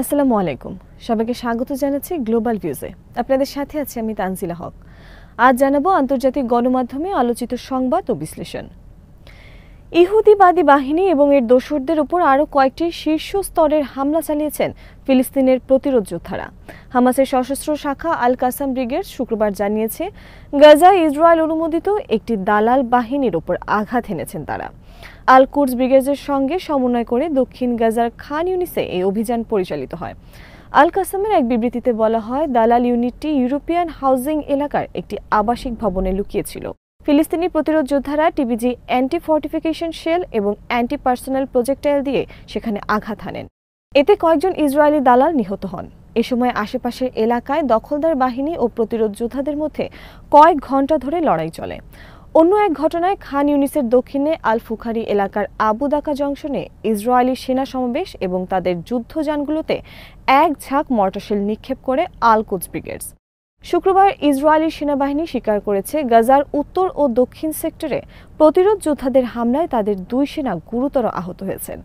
আসসালামু আলাইকুম। সবাইকে স্বাগত জানাচ্ছি গ্লোবাল ভিউজে। আপনাদের সাথে আছি আমি তানজিলা হক। আজ জানাবো আন্তর্জাতিক গণমাধ্যমে আলোচিত সংবাদ ও বিশ্লেষণ। ইহুদিবাদী বাহিনী এবং এর দোসরদের উপর আরও কয়েকটি শীর্ষ স্তরের হামলা চালিয়েছেন ফিলিস্তিনের প্রতিরোধ যোদ্ধারা। হামাসের সশস্ত্র শাখা আল কাসাম ব্রিগেড শুক্রবার জানিয়েছে, গাজায় ইসরায়েল অনুমোদিত একটি দালাল বাহিনীর উপর আঘাত এনেছেন তারা। আল কুদস ব্রিগেডের সঙ্গে সমন্বয় করে দক্ষিণ গাজার খান ইউনিসে এই অভিযান পরিচালিত হয়। আল কাসামের এক বিবৃতিতে বলা হয়, দালাল ইউনিটটি ইউরোপিয়ান হাউজিং এলাকার একটি আবাসিক ভবনে লুকিয়েছিল। ফিলিস্তিনি প্রতিরোধ যোদ্ধারা টিবিজি অ্যান্টি ফর্টিফিকেশন শেল এবং অ্যান্টি পার্সোনাল প্রজেক্টাইল দিয়ে সেখানে আঘাত হানেন। এতে কয়েকজন ইসরায়েলি দালাল নিহত হন। এ সময় আশেপাশের এলাকায় দখলদার বাহিনী ও প্রতিরোধ যোদ্ধাদের মধ্যে কয়েক ঘণ্টা ধরে লড়াই চলে। অন্য এক ঘটনায় খান ইউনিসের দক্ষিণে আল ফুখারি এলাকার আবু দাকা জংশনে ইসরায়েলি সেনা সমাবেশ এবং তাদের যুদ্ধযানগুলোতে এক ঝাঁক মর্টারশেল নিক্ষেপ করে আল কুদস ব্রিগেডস। শুক্রবার ইসরায়েলি সেনাবাহিনী স্বীকার করেছে, গাজার উত্তর ও দক্ষিণ সেক্টরে প্রতিরোধ যোদ্ধাদের হামলায় তাদের দুই সেনা গুরুতর আহত হয়েছেন।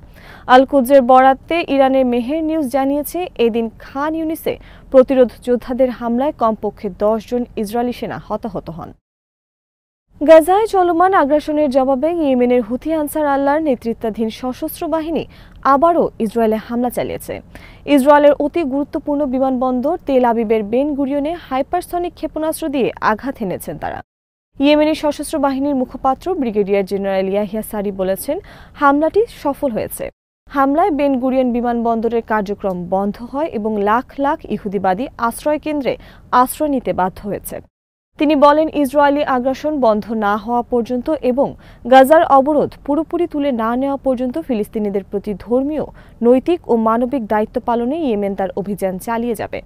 আল কুদসের বরাতে ইরানের মেহের নিউজ জানিয়েছে, এদিন খান ইউনিসে প্রতিরোধ যোদ্ধাদের হামলায় কমপক্ষে 10 জন ইসরায়েলি সেনা হতাহত হন। গাজায় চলমান আগ্রাসনের জবাবে ইয়েমেনের হুথি আনসার আল্লাহর নেতৃত্বাধীন সশস্ত্র বাহিনী আবারও ইসরায়েলে হামলা চালিয়েছে। ইসরায়েলের অতি গুরুত্বপূর্ণ বিমানবন্দর তেল আবিবের বেন গুরিয়নে হাইপারসনিক ক্ষেপণাস্ত্র দিয়ে আঘাত এনেছেন তারা। ইয়েমেনি সশস্ত্র বাহিনীর মুখপাত্র ব্রিগেডিয়ার জেনারেল ইয়াহিয়া সারি বলেছেন, হামলাটি সফল হয়েছে। হামলায় বেন গুরিয়ন বিমানবন্দরের কার্যক্রম বন্ধ হয় এবং লাখ লাখ ইহুদিবাদী আশ্রয় কেন্দ্রে আশ্রয় নিতে বাধ্য হয়েছে। তিনি বলেন, ইসরায়েলি আগ্রাসন বন্ধ না হওয়া পর্যন্ত এবং গাজার অবরোধ পুরোপুরি তুলে না নেওয়া পর্যন্ত ফিলিস্তিনিদের প্রতি ধর্মীয়, নৈতিক ও মানবিক দায়িত্ব পালনে ইয়েমেন তার অভিযান চালিয়ে যাবে।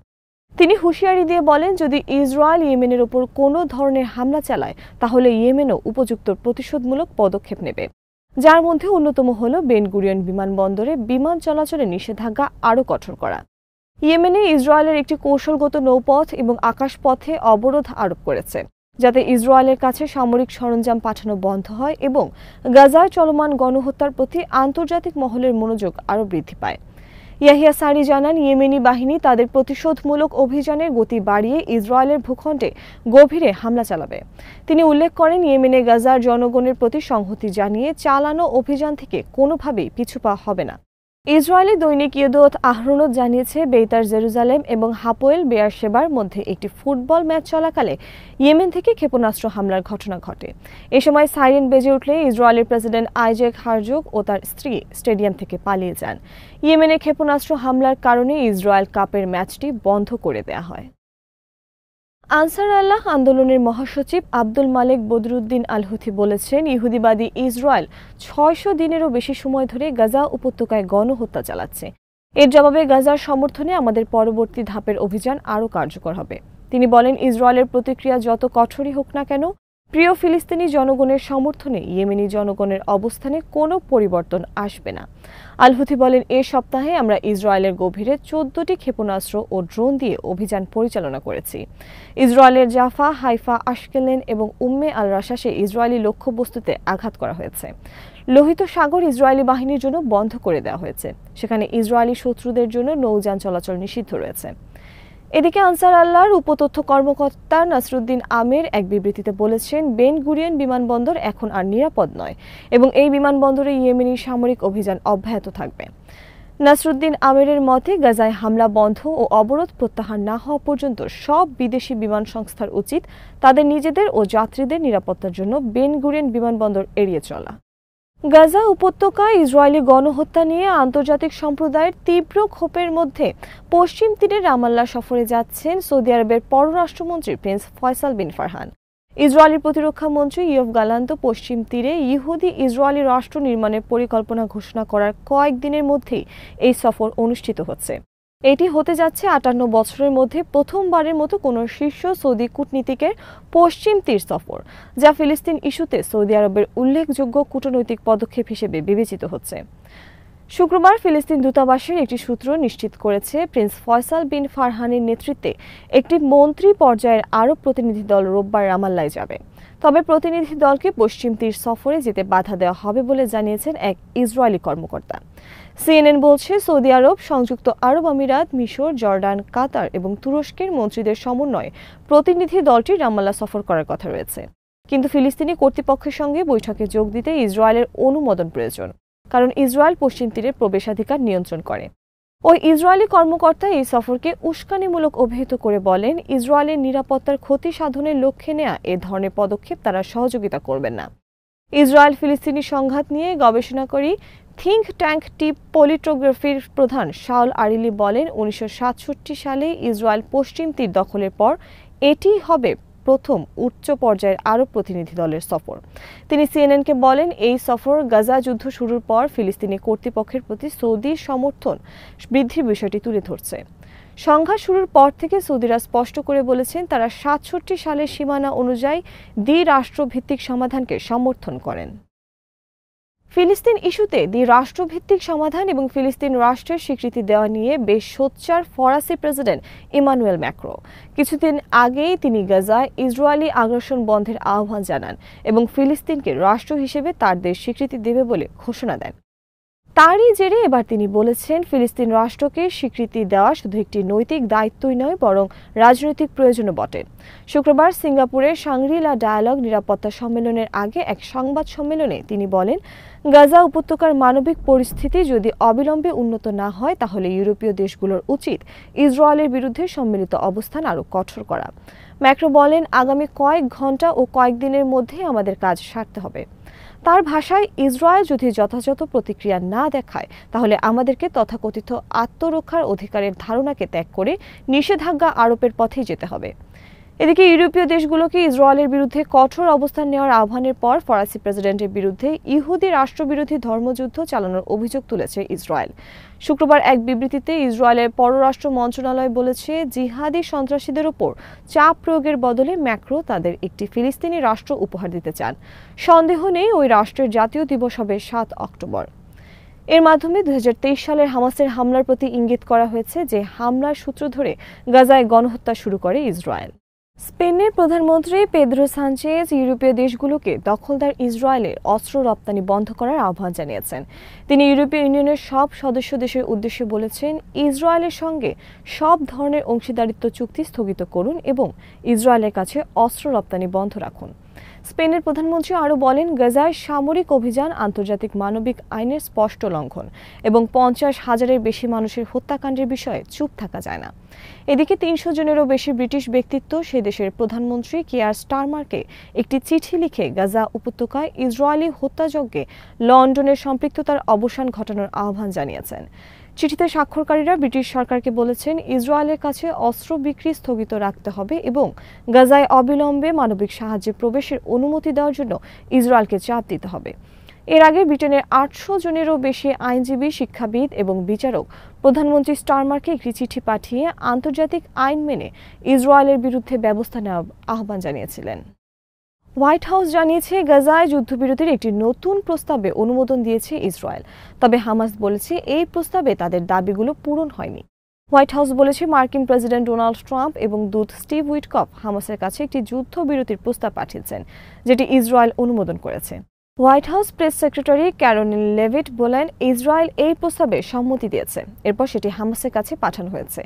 তিনি হুঁশিয়ারি দিয়ে বলেন, যদি ইসরায়েল ইয়েমেনের ওপর কোনো ধরনের হামলা চালায় তাহলে ইয়েমেনও উপযুক্ত প্রতিশোধমূলক পদক্ষেপ নেবে, যার মধ্যে অন্যতম হল বেন গুরিয়ন বিমানবন্দরে বিমান চলাচলে নিষেধাজ্ঞা আরও কঠোর করা। ইয়েমেনে ইসরায়েলের একটি কৌশলগত নৌপথ এবং আকাশপথে অবরোধ আরোপ করেছে, যাতে ইসরায়েলের কাছে সামরিক সরঞ্জাম পাঠানো বন্ধ হয় এবং গাজায় চলমান গণহত্যার প্রতি আন্তর্জাতিক মহলের মনোযোগ আরও বৃদ্ধি পায়। ইয়াহিয়া সারি জানান, ইয়েমেনি বাহিনী তাদের প্রতিশোধমূলক অভিযানের গতি বাড়িয়ে ইসরায়েলের ভূখণ্ডে গভীরে হামলা চালাবে। তিনি উল্লেখ করেন, ইয়েমেনে গাজার জনগণের প্রতি সংহতি জানিয়ে চালানো অভিযান থেকে কোনোভাবেই পিছু পা হবে না। ইসরায়েলি দৈনিক ইয়েদিওত আহরোনট জানিয়েছে, বেইতার জেরুজালেম এবং হাপোয়েল বেয়ারশেবার মধ্যে একটি ফুটবল ম্যাচ চলাকালে ইয়েমেন থেকে ক্ষেপণাস্ত্র হামলার ঘটনা ঘটে। এ সময় সাইরেন বেজে উঠলে ইসরায়েলের প্রেসিডেন্ট আইজ্যাক হারজোগ ও তার স্ত্রী স্টেডিয়াম থেকে পালিয়ে যান। ইয়েমেনে ক্ষেপণাস্ত্র হামলার কারণে ইসরায়েল কাপের ম্যাচটি বন্ধ করে দেয়া হয়। আনসার আল্লাহ আন্দোলনের মহাসচিব আব্দুল মালেক বদরুদ্দিন আল হুথি বলেছেন, ইহুদিবাদী ইসরায়েল 600 দিনেরও বেশি সময় ধরে গাজা উপত্যকায় গণহত্যা চালাচ্ছে। এর জবাবে গাজার সমর্থনে আমাদের পরবর্তী ধাপের অভিযান আরও কার্যকর হবে। তিনি বলেন, ইসরায়েলের প্রতিক্রিয়া যত কঠোরই হোক না কেন, প্রিয় ফিলিস্তিনি জনগণের সমর্থনে ইয়েমেনি জনগণের অবস্থানে কোনো পরিবর্তন আসবে না। আল হুথি বলেন, এ সপ্তাহে আমরা ইসরায়েলের গভীরে 14টি ক্ষেপণাস্ত্র ও ড্রোন দিয়ে অভিযান পরিচালনা করেছি। ইসরায়েলের জাফা, হাইফা, আশকেলেন এবং উম্মে আল রাশাসে ইসরায়েলি লক্ষ্যবস্তুতে আঘাত করা হয়েছে। লোহিত সাগর ইসরায়েলি বাহিনীর জন্য বন্ধ করে দেওয়া হয়েছে, সেখানে ইসরায়েলি শত্রুদের জন্য নৌযান চলাচল নিষিদ্ধ রয়েছে। এদিকে আনসার আল্লাহর উপতথ্য কর্মকর্তা নাসরুদ্দিন আমের এক বিবৃতিতে বলেছেন, বেন গুরিয়ন বিমানবন্দর এখন আর নিরাপদ নয় এবং এই বিমানবন্দরে ইয়েমেনি সামরিক অভিযান অব্যাহত থাকবে। নাসরুদ্দিন আমেরের মতে, গাজায় হামলা বন্ধ ও অবরোধ প্রত্যাহার না হওয়া পর্যন্ত সব বিদেশি বিমান সংস্থার উচিত তাদের নিজেদের ও যাত্রীদের নিরাপত্তার জন্য বেন গুরিয়ন বিমানবন্দর এড়িয়ে চলা। গাজা উপত্যকায় ইসরায়েলি গণহত্যা নিয়ে আন্তর্জাতিক সম্প্রদায়ের তীব্র ক্ষোভের মধ্যে পশ্চিম তীরে রামাল্লাহ সফরে যাচ্ছেন সৌদি আরবের পররাষ্ট্রমন্ত্রী প্রিন্স ফয়সাল বিন ফারহান। ইসরায়েলি প্রতিরক্ষা মন্ত্রী ইয়োভ গালান্ত পশ্চিম তীরে ইহুদি ইসরায়েলি রাষ্ট্র নির্মাণের পরিকল্পনা ঘোষণা করার কয়েকদিনের মধ্যেই এই সফর অনুষ্ঠিত হচ্ছে। এটি হতে যাচ্ছে 58 বছরের মধ্যে প্রথমবারের মতো কোনো শীর্ষ সৌদি কূটনীতিকের পশ্চিম তীর সফর, যা ফিলিস্তিন ইস্যুতে সৌদি আরবের উল্লেখযোগ্য কূটনৈতিক পদক্ষেপ হিসেবে বিবেচিত হচ্ছে। শুক্রবার ফিলিস্তিন দূতাবাসের একটি সূত্র নিশ্চিত করেছে প্রিন্স ফয়সাল বিন ফারহানের নেতৃত্বে একটি মন্ত্রী পর্যায়ের আরব প্রতিনিধি দল রোববার রামাল্লায় যাবে। তবে প্রতিনিধি দলকে পশ্চিম তীর সফরে যেতে বাধা দেওয়া হবে বলে জানিয়েছেন এক ইসরায়েলি কর্মকর্তা। সিএনএন বলছে, সৌদি আরব, সংযুক্ত আরব আমিরাত, মিশর, জর্ডান, কাতার এবং তুরস্কের মন্ত্রীদের সমন্বয়ে প্রতিনিধি দলটি রামাল্লা সফর করার কথা রয়েছে। কিন্তু ফিলিস্তিনি কর্তৃপক্ষের সঙ্গে বৈঠকে যোগ দিতে ইসরায়েলের অনুমোদন প্রয়োজন, কারণ ইসরায়েল পশ্চিম তীরে প্রবেশাধিকার নিয়ন্ত্রণ করে। ওই ইসরায়েলি কর্মকর্তা এই সফরকে উস্কানিমূলক অভিহিত করে বলেন, ইসরায়েলের নিরাপত্তার ক্ষতি সাধনের লক্ষ্যে নেয়া এ ধরনের পদক্ষেপ তারা সহযোগিতা করবেন না। ইসরায়েল ফিলিস্তিনি সংঘাত নিয়ে গবেষণাকারী থিঙ্ক ট্যাঙ্ক টিপ পলিটোগ্রাফির প্রধান শাওল আরিলি বলেন, 1967 সালে ইসরায়েল পশ্চিম তীর দখলের পর এটি হবে প্রথম উচ্চ পর্যায়ের আরব প্রতিনিধি দলের সফর। তিনি সিএনএনকে বলেন, এই সফর গাজা যুদ্ধ শুরুর পর ফিলিস্তিনি কর্তৃপক্ষের প্রতি সৌদির সমর্থন বৃদ্ধির বিষয়টি তুলে ধরছে। সংঘাত শুরুর পর থেকে সৌদিরা স্পষ্ট করে বলেছেন, তারা 67 সালের সীমানা অনুযায়ী দ্বিরাষ্ট্রভিত্তিক সমাধানকে সমর্থন করেন। ফিলিস্তিন ইস্যুতে দ্বিরাষ্ট্রভিত্তিক সমাধান এবং ফিলিস্তিন রাষ্ট্রের স্বীকৃতি দেওয়া নিয়ে বেশ সোচ্চার ফরাসি প্রেসিডেন্ট ইমানুয়েল ম্যাক্রো। কিছুদিন আগেই তিনি গাজায় ইসরায়েলি আগ্রাসন বন্ধের আহ্বান জানান এবং ফিলিস্তিনকে রাষ্ট্র হিসেবে তার দেশ স্বীকৃতি দেবে বলে ঘোষণা দেন। তারই জেরে এবার তিনি বলেছেন, ফিলিস্তিন রাষ্ট্রকে স্বীকৃতি দেওয়া শুধু একটি নৈতিক দায়িত্বই নয়, বরং রাজনৈতিক প্রয়োজনও বটে। শুক্রবার সিঙ্গাপুরের শাংরি-লা ডায়ালগ নিরাপত্তা সম্মেলনের আগে এক সংবাদ সম্মেলনে তিনি বলেন, গাজা উপত্যকার মানবিক পরিস্থিতি যদি অবিলম্বে উন্নত না হয়, তাহলে ইউরোপীয় দেশগুলোর উচিত ইসরায়েলের বিরুদ্ধে সম্মিলিত অবস্থান আরও কঠোর করা। ম্যাক্রো বলেন, আগামী কয়েক ঘন্টা ও কয়েকদিনের মধ্যে আমাদের কাজ সারতে হবে। তার ভাষায়, ইসরায়েল যদি যথাযথ প্রতিক্রিয়া না দেখায়, তাহলে আমাদেরকে তথাকথিত আত্মরক্ষার অধিকারের ধারণাকে ত্যাগ করে নিষেধাজ্ঞা আরোপের পথেই যেতে হবে। এদিকে ইউরোপীয় দেশগুলোকে ইসরায়েলের বিরুদ্ধে কঠোর অবস্থান নেওয়ার আহ্বানের পর ফরাসি প্রেসিডেন্টের বিরুদ্ধে ইহুদি রাষ্ট্রবিরোধী ধর্মযুদ্ধ চালানোর অভিযোগ তুলেছে ইসরায়েল। শুক্রবার এক বিবৃতিতে ইসরায়েলের পররাষ্ট্র মন্ত্রণালয় বলেছে, জিহাদি সন্ত্রাসীদের ওপর চাপ প্রয়োগের বদলে ম্যাক্রো তাদের একটি ফিলিস্তিনি রাষ্ট্র উপহার দিতে চান। সন্দেহ নেই, ওই রাষ্ট্রের জাতীয় দিবস হবে 7 অক্টোবর। এর মাধ্যমে 2023 সালের হামাসের হামলার প্রতি ইঙ্গিত করা হয়েছে, যে হামলার সূত্র ধরে গাজায় গণহত্যা শুরু করে ইসরায়েল। স্পেনের প্রধানমন্ত্রী পেদ্রো সানচেজ ইউরোপীয় দেশগুলোকে দখলদার ইসরায়েলের অস্ত্র রপ্তানি বন্ধ করার আহ্বান জানিয়েছেন। তিনি ইউরোপীয় ইউনিয়নের সব সদস্য দেশের উদ্দেশ্যে বলেছেন, ইসরায়েলের সঙ্গে সব ধরনের অংশীদারিত্ব চুক্তি স্থগিত করুন এবং ইসরায়েলের কাছে অস্ত্র রপ্তানি বন্ধ রাখুন। স্পেনের প্রধানমন্ত্রী আরও বলেন, গাজায় সামরিক অভিযান আন্তর্জাতিক মানবিক আইনের স্পষ্ট লঙ্ঘন এবং 50,000-এর বেশি মানুষের হত্যাকাণ্ডের বিষয়ে চুপ থাকা যায় না। এদিকে 300 জনেরও বেশি ব্রিটিশ ব্যক্তিত্ব সে দেশের প্রধানমন্ত্রী কিয়ার স্টারমারকে একটি চিঠি লিখে গাজা উপত্যকায় ইসরায়েলি হত্যাযজ্ঞে লন্ডনের সম্পৃক্ততার অবসান ঘটানোর আহ্বান জানিয়েছেন। চিঠিতে স্বাক্ষরকারীরা ব্রিটিশ সরকারকে বলেছেন, ইসরায়েলের কাছে অস্ত্র বিক্রি স্থগিত রাখতে হবে এবং গাজায় অবিলম্বে মানবিক সাহায্যে প্রবেশের অনুমতি দেওয়ার জন্য ইসরায়েলকে চাপ দিতে হবে। এর আগে ব্রিটেনের 800 জনেরও বেশি আইনজীবী, শিক্ষাবিদ এবং বিচারক প্রধানমন্ত্রী স্টারমারকে একটি চিঠি পাঠিয়ে আন্তর্জাতিক আইন মেনে ইসরায়েলের বিরুদ্ধে ব্যবস্থা নেওয়ার আহ্বান জানিয়েছিলেন। হোয়াইট হাউস জানিয়েছে, গাজায় যুদ্ধবিরতির একটি নতুন প্রস্তাবে অনুমোদন দিয়েছে ইসরায়েল। তবে হামাস বলেছে, এই প্রস্তাবে তাদের দাবিগুলো পূরণ হয়নি। হোয়াইট হাউস বলেছে, মার্কিন প্রেসিডেন্ট ডোনাল্ড ট্রাম্প এবং দূত স্টিভ উইটকফ হামাসের কাছে একটি যুদ্ধবিরতির প্রস্তাব পাঠিয়েছেন, যেটি ইসরায়েল অনুমোদন করেছে। White house press secretary Karoline Leavitt বলেন, ইসরায়েল এই প্রস্তাবে সম্মতি দিয়েছে, এরপর সেটি হামাসের কাছে পাঠানো হয়েছে।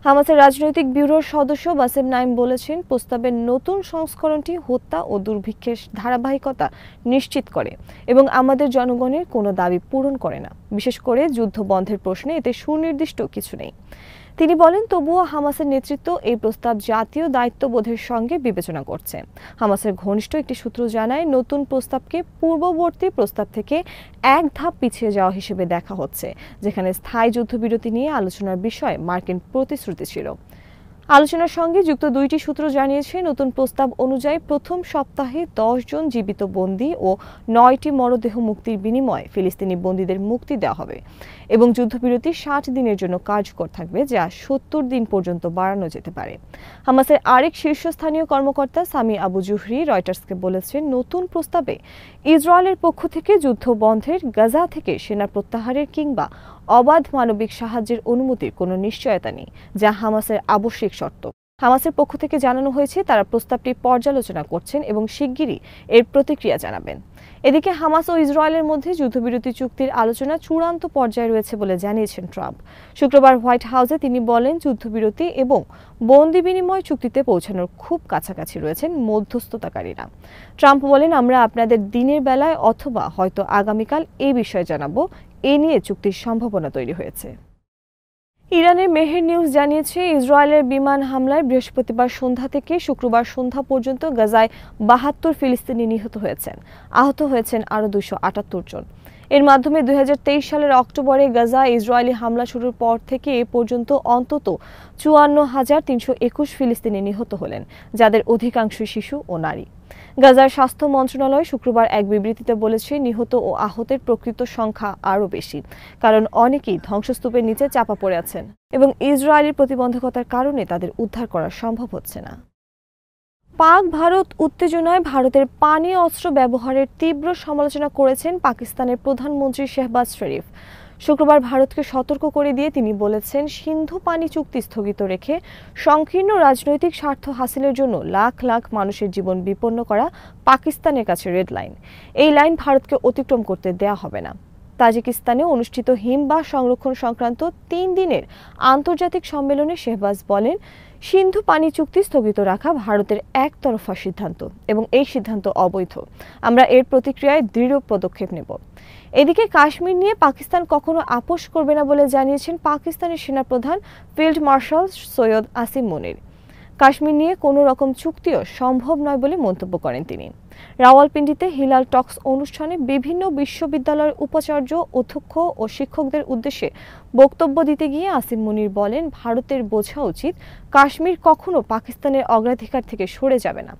হামাসের রাজনৈতিক ব্যুরোর সদস্য বাসেম নাইম বলেছেন, প্রস্তাবের নতুন সংস্করণটি হত্যা ও দুর্ভিক্ষের ধারাবাহিকতা নিশ্চিত করে এবং আমাদের জনগণের কোনো দাবি পূরণ করে না। বিশেষ করে যুদ্ধ বন্ধের প্রশ্নে এতে সুনির্দিষ্ট কিছু নেই। তিনি বলেন, তবুও হামাসের নেতৃত্ব এই প্রস্তাব জাতীয় দায়িত্ববোধের সঙ্গে বিবেচনা করছে। হামাসের ঘনিষ্ঠ একটি সূত্র জানায়, নতুন প্রস্তাবকে পূর্ববর্তী প্রস্তাব থেকে এক ধাপ পিছিয়ে যাওয়া হিসেবে দেখা হচ্ছে, যেখানে স্থায়ী যুদ্ধবিরতি নিয়ে আলোচনার বিষয়ে মার্কিন প্রতিশ্রুতি ছিল। আলোচনার সঙ্গে যুক্ত দুইটি সূত্র জানিয়েছে, নতুন প্রস্তাব অনুযায়ী প্রথম সপ্তাহে 10 জন জীবিত বন্দী ও 9টি মরদেহ মুক্তির বিনিময়ে ফিলিস্তিনি বন্দীদের মুক্তি দেওয়া হবে এবং যুদ্ধবিরতি 60 দিনের জন্য কার্যকর থাকবে, যা 70 দিন পর্যন্ত বাড়ানো যেতে পারে। হামাসের আরেক শীর্ষস্থানীয় কর্মকর্তা সামি আবু জুহরি রয়টার্সকে বলেছেন, নতুন প্রস্তাবে ইসরায়েলের পক্ষ থেকে যুদ্ধ বন্ধের, গাজা থেকে সেনা প্রত্যাহারের কিংবা অবাধ মানবিক সাহায্যের অনুমতির কোনো নিশ্চয়তা নেই, যা হামাসের আবশ্যিক শর্ত। হামাসের পক্ষ থেকে জানানো হয়েছে তারা প্রস্তাবটি পর্যালোচনা করছেন এবং শিগগিরই এর প্রতিক্রিয়া জানাবেন। এদিকে হামাস ও ইসরায়েলের মধ্যে যুদ্ধবিরতি চুক্তির আলোচনা চূড়ান্ত পর্যায়ে রয়েছে বলে জানিয়েছেন ট্রাম্প। শুক্রবার হোয়াইট হাউসে তিনি বলেন, যুদ্ধবিরতি এবং বন্দি বিনিময় চুক্তিতে পৌঁছানোর খুব কাছাকাছি রয়েছেন মধ্যস্থতাকারীরা। ট্রাম্প বলেন, আমরা আপনাদের দিনের বেলায় অথবা হয়তো আগামীকাল এই বিষয়ে জানাবো। এ নিয়ে চুক্তির সম্ভাবনা তৈরি হয়েছে। ইরানের মেহের নিউজ জানিয়েছে, ইসরায়েলের বিমান হামলায় বৃহস্পতিবার সন্ধ্যা থেকে শুক্রবার সন্ধ্যা পর্যন্ত গাজায় 72 ফিলিস্তিনি নিহত হয়েছেন। আহত হয়েছেন আরও 278 জন। এর মাধ্যমে 2023 সালের অক্টোবরে গাজা ইসরায়েলি হামলা শুরুর পর থেকে এ পর্যন্ত অন্তত 54,321 ফিলিস্তিনি নিহত হলেন, যাদের অধিকাংশই শিশু ও নারী। গাজার স্বাস্থ্য মন্ত্রণালয় শুক্রবার এক বিবৃতিতে বলেছে, নিহত ও আহতের প্রকৃত সংখ্যা আরও বেশি, কারণ অনেকেই ধ্বংসস্তূপের নিচে চাপা পড়ে আছেন এবং ইসরায়েলি প্রতিবন্ধকতার কারণে তাদের উদ্ধার করা সম্ভব হচ্ছে না। পাক ভারত উত্তেজনায় ভারতের পানি অস্ত্র ব্যবহারের তীব্র সমালোচনা করেছেন পাকিস্তানের প্রধানমন্ত্রী শেহবাজ শরীফ। শুক্রবার ভারতকে সতর্ক করে দিয়ে তিনি বলেছেন, সিন্ধু পানি চুক্তি স্থগিত রেখে সংকীর্ণ রাজনৈতিক স্বার্থ হাসিলের জন্য লাখ লাখ মানুষের জীবন বিপন্ন করা পাকিস্তানের কাছে রেড লাইন। এই লাইন ভারতকে অতিক্রম করতে দেয়া হবে না। তাজিকিস্তানে অনুষ্ঠিত হিমবাহ সংরক্ষণ সংক্রান্ত 3 দিনের আন্তর্জাতিক সম্মেলনে শেহবাজ বলেন, সিন্ধু পানি চুক্তি স্থগিত রাখা ভারতের একতরফা সিদ্ধান্ত এবং এই সিদ্ধান্ত অবৈধ। আমরা এর প্রতিক্রিয়ায় দৃঢ় পদক্ষেপ নেব। এদিকে কাশ্মীর নিয়ে পাকিস্তান কখনো আপোষ করবে না বলে জানিয়েছেন পাকিস্তানের সেনাপ্রধান ফিল্ড মার্শাল সৈয়দ আসিম মুনির। কাশ্মীর নিয়ে কোনো রকম চুক্তিও সম্ভব নয় বলে মন্তব্য করেন তিনি। রাওয়ালপিন্ডিতে হিলাল টক্স অনুষ্ঠানে বিভিন্ন বিশ্ববিদ্যালয়ের উপাচার্য, অধ্যক্ষ ও শিক্ষকদের উদ্দেশ্যে বক্তব্য দিতে গিয়ে আসিম মুনির বলেন, ভারতের বোঝা উচিত কাশ্মীর কখনো পাকিস্তানের অগ্রাধিকার থেকে সরে যাবে না।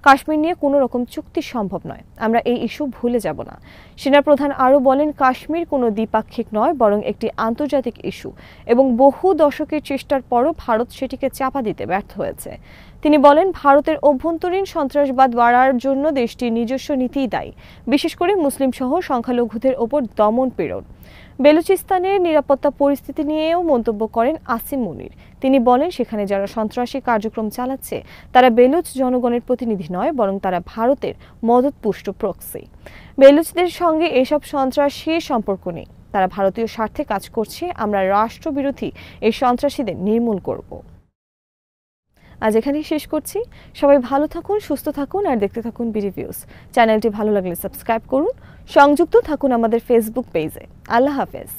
কাশ্মীর নিয়ে কোনো রকম চুক্তি সম্ভব নয়। আমরা এই ইস্যু ভুলে যাব না। সেনাপ্রধান আরও বলেন, কাশ্মীর কোনো দ্বিপাক্ষিক নয়, বরং একটি আন্তর্জাতিক ইস্যু এবং বহু দশকের চেষ্টার পরও ভারত সেটিকে চাপা দিতে ব্যর্থ হয়েছে। তিনি বলেন, ভারতের অভ্যন্তরীণ সন্ত্রাসবাদ বাড়ার জন্য দেশটির নিজস্ব নীতিই দায়ী, বিশেষ করে মুসলিম সহ সংখ্যালঘুদের ওপর দমন পীড়ন। বেলুচিস্তানের নিরাপত্তা পরিস্থিতি নিয়েও মন্তব্য করেন আসিম মুনির। তিনি বলেন, সেখানে যারা সন্ত্রাসী কার্যক্রম চালাচ্ছে তারা বেলুচ জনগণের প্রতিনিধি নয়, বরং তারা ভারতের মদতপুষ্ট প্রক্সি। বেলুচদের সঙ্গে এসব সন্ত্রাসীর সম্পর্ক নেই। তারা ভারতীয় স্বার্থে কাজ করছে। আমরা রাষ্ট্রবিরোধী এই সন্ত্রাসীদের নির্মূল করব। আজ এখানেই শেষ করছি। সবাই ভালো থাকুন, সুস্থ থাকুন আর দেখতে থাকুন বিডিভিউজ। চ্যানেলটি ভালো লাগলে সাবস্ক্রাইব করুন। সংযুক্ত থাকুন আমাদের ফেসবুক পেজে। আল্লাহ হাফেজ।